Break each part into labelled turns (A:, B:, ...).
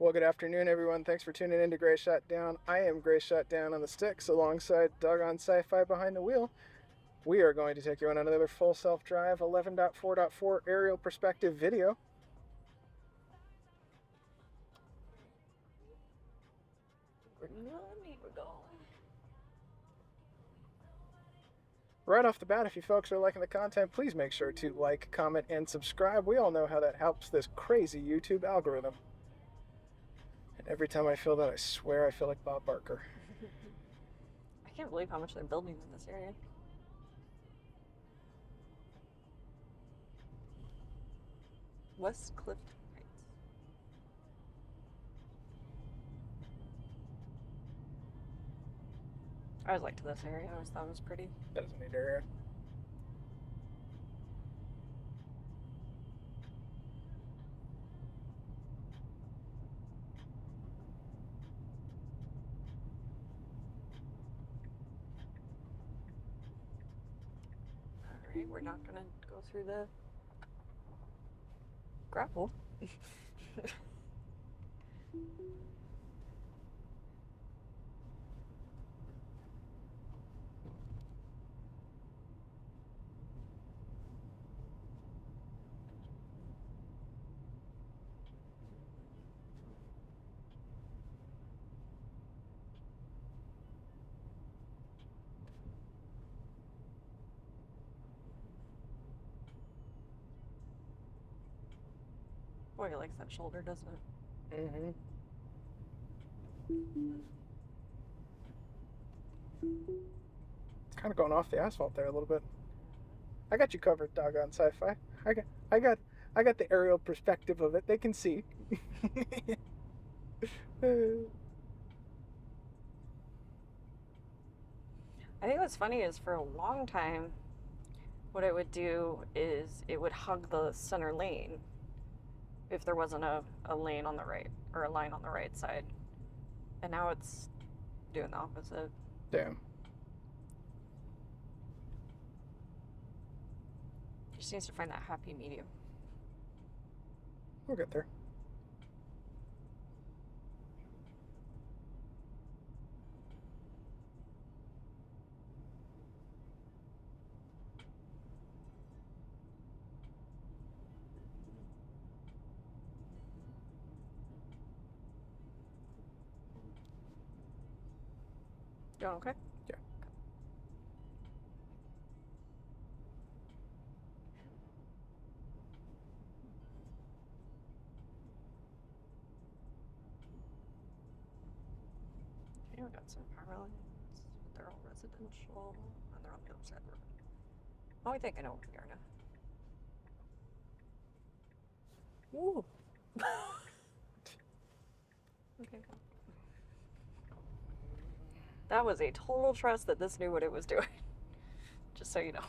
A: Well, good afternoon, everyone. Thanks for tuning in to Gray Shot Down. I am Gray Shot Down on the sticks alongside Doggone Sci-Fi behind the wheel. We are going to take you on another full self-drive 11.4.4 aerial perspective video.
B: We're going.
A: Right off the bat, if you folks are liking the content, please make sure to like, comment, and subscribe. We all know how that helps this crazy YouTube algorithm. And every time I feel that, I swear I feel like Bob Barker.
B: I can't believe how much they're building in this area. West Cliff Heights. I always liked this area. I always thought it was pretty.
A: That is a neat area.
B: Alright, we're not gonna go through the grapple. Boy, it likes that shoulder, doesn't it?
A: Mm-hmm. It's kind of going off the asphalt there a little bit. I got you covered, Doggone Sci-Fi. I got the aerial perspective of it. They can see.
B: I think what's funny is for a long time, what it would do is it would hug the center lane if there wasn't a lane on the right, or a line on the right side. And now it's doing the opposite.
A: Damn.
B: Just needs to find that happy medium.
A: We'll get there.
B: Doing okay?
A: Yeah.
B: Okay, we got some power lines. They're all residential, and they're on the other side of the road. Oh, I think I know what we are now. Ooh. Okay. That was a total trust that this knew what it was doing. Just so you know.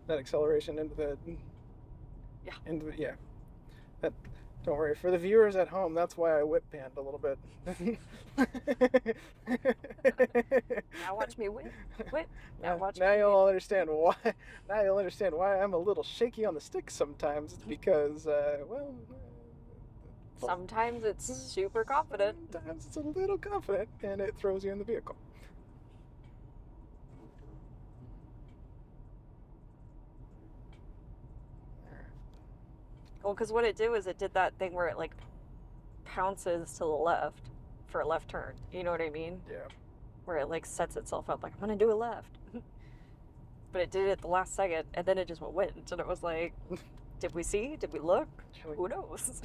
A: That acceleration into the...
B: Yeah.
A: Yeah. That, don't worry. For the viewers at home, that's why I whip panned a little bit.
B: Now watch me whip.
A: Now you'll all understand why. Now you'll understand why I'm a little shaky on the stick sometimes. It's because, well...
B: Sometimes it's super confident.
A: Sometimes it's a little confident, and it throws you in the vehicle.
B: Well, because what it did was it did that thing where it like pounces to the left for a left turn. You know what I mean?
A: Yeah.
B: Where it like sets itself up like, I'm gonna do a left. But it did it at the last second, and then it just went. And it was like, did we see? Did we look? Who knows?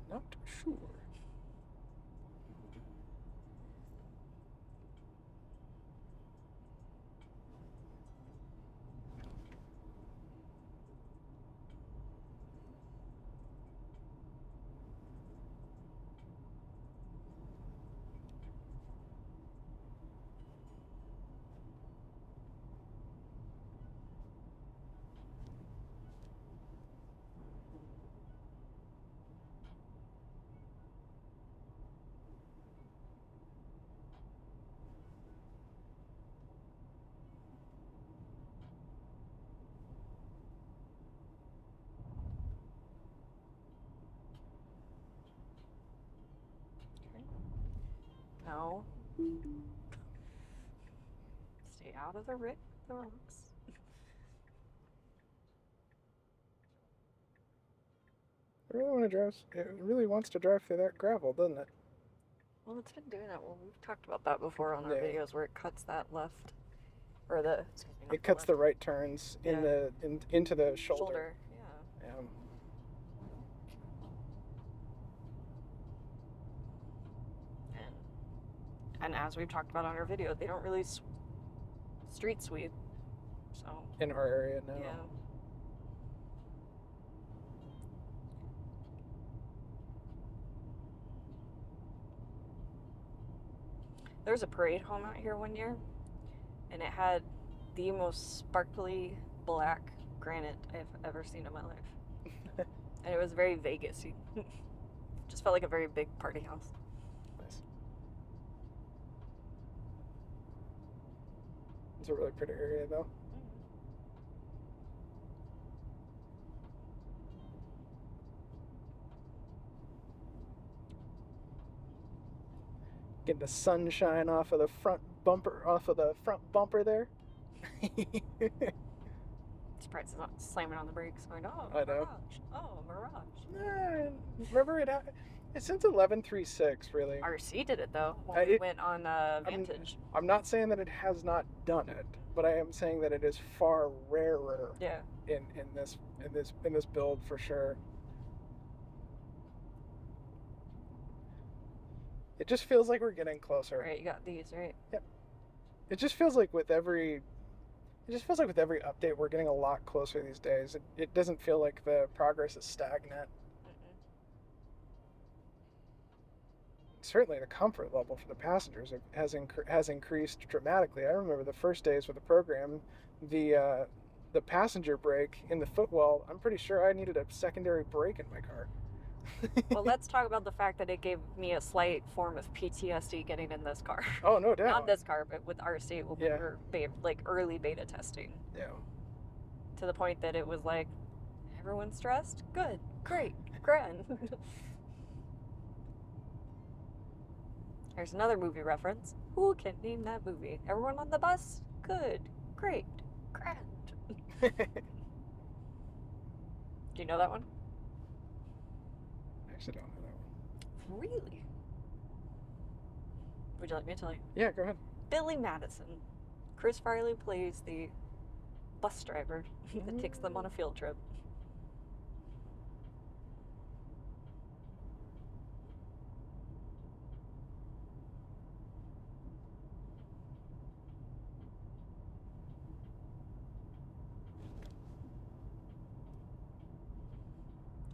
A: Not sure.
B: No. Stay out of the rocks.
A: It really wants to drive through that gravel, doesn't it?
B: Well, it's been doing that. Well, we've talked about that before on our
A: Yeah.
B: videos where it cuts that left, or the. Excuse me, not
A: It cuts
B: left.
A: the right turns
B: Yeah.
A: into the shoulder.
B: Yeah. And as we've talked about on our video, they don't really street sweep. So.
A: In our area now.
B: Yeah. There was a parade home out here one year, and it had the most sparkly black granite I've ever seen in my life. And it was very Vegas-y. Just felt like a very big party house.
A: Nice. It's a really pretty area, though. Getting the sunshine off of the front bumper there.
B: Surprised it's not slamming on the brakes going, oh,
A: I know.
B: Mirage. Oh, Mirage.
A: Remember it's since 11.3.6, really.
B: RC did it, though, when we went on Vantage.
A: I'm not saying that it has not done it, but I am saying that it is far rarer.
B: Yeah.
A: In this build for sure. It just feels like we're getting closer.
B: Right, you got these, right?
A: Yep. It just feels like with every update we're getting a lot closer these days. It doesn't feel like the progress is stagnant. Certainly the comfort level for the passengers has increased dramatically. I remember the first days with the program, the passenger brake in the footwell, I'm pretty sure I needed a secondary brake in my car.
B: Well, let's talk about the fact that it gave me a slight form of PTSD getting in this car.
A: Oh, no doubt.
B: Not this car, but with RC, when we were early beta testing.
A: Yeah.
B: To the point that it was like, everyone's stressed? Good, great, grand. There's another movie reference. Who can name that movie? Everyone on the bus? Good, great, grand. Do you know that one?
A: I actually don't know that one.
B: Really? Would you like me to tell you?
A: Yeah, go ahead.
B: Billy Madison. Chris Farley plays the bus driver that takes them on a field trip.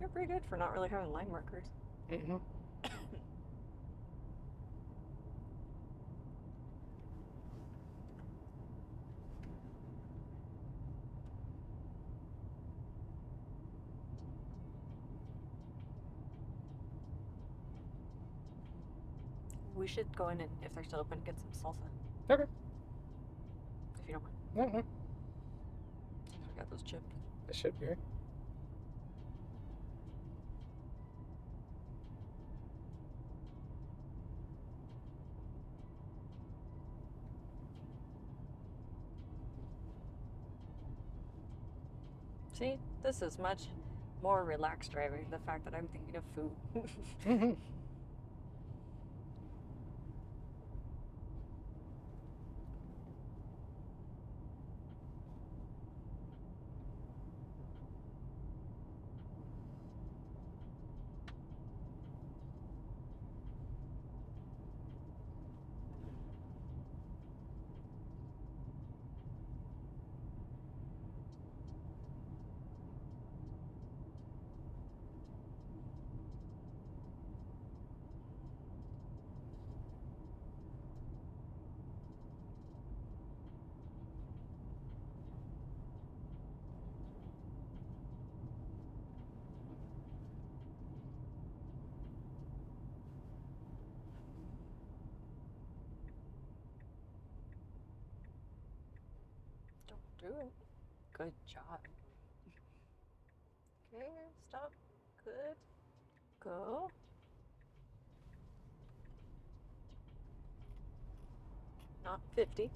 B: You're pretty good for not really having line markers.
A: Mm-hmm.
B: We should go in and, if they're still open, get some salsa.
A: Okay.
B: If you don't mind.
A: No.
B: I got those chipped.
A: It should be.
B: See, this is much more relaxed driving. The fact that I'm thinking of food.
A: Mm-hmm.
B: Do it. Good job. Okay, stop. Good. Go. Not 50.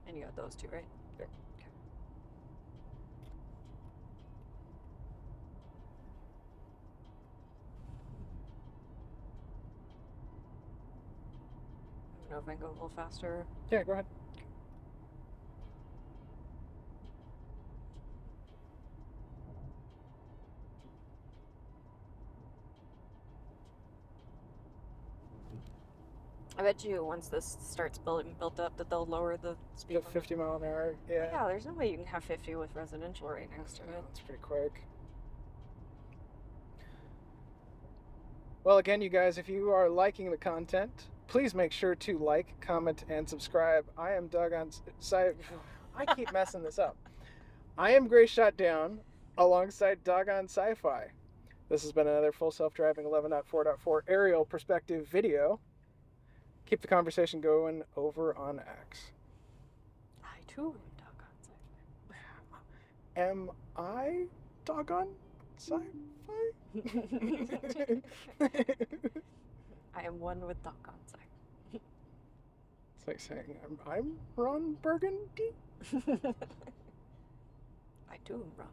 B: And you got those two, right?
A: Yep.
B: Okay. I don't know if I can go a little faster.
A: Yeah, go ahead.
B: I bet you once this starts built up that they'll lower the speed
A: The
B: limit.
A: 50 mile an hour. Yeah.
B: Yeah, there's no way you can have 50 with residential right next to it.
A: That's pretty quick. Well, again, you guys, if you are liking the content, please make sure to like, comment, and subscribe. I am Doggone I keep messing this up. I am Gray Shot Down alongside Doggone Sci-Fi. This has been another full self-driving 11.4.4 aerial perspective video. Keep the conversation going over on X.
B: I too am Doggone
A: Am I Doggone Sci-Fi?
B: I am one with Doggone Sci.
A: It's like saying I'm Ron Burgundy.
B: I too am Ron Burgundy.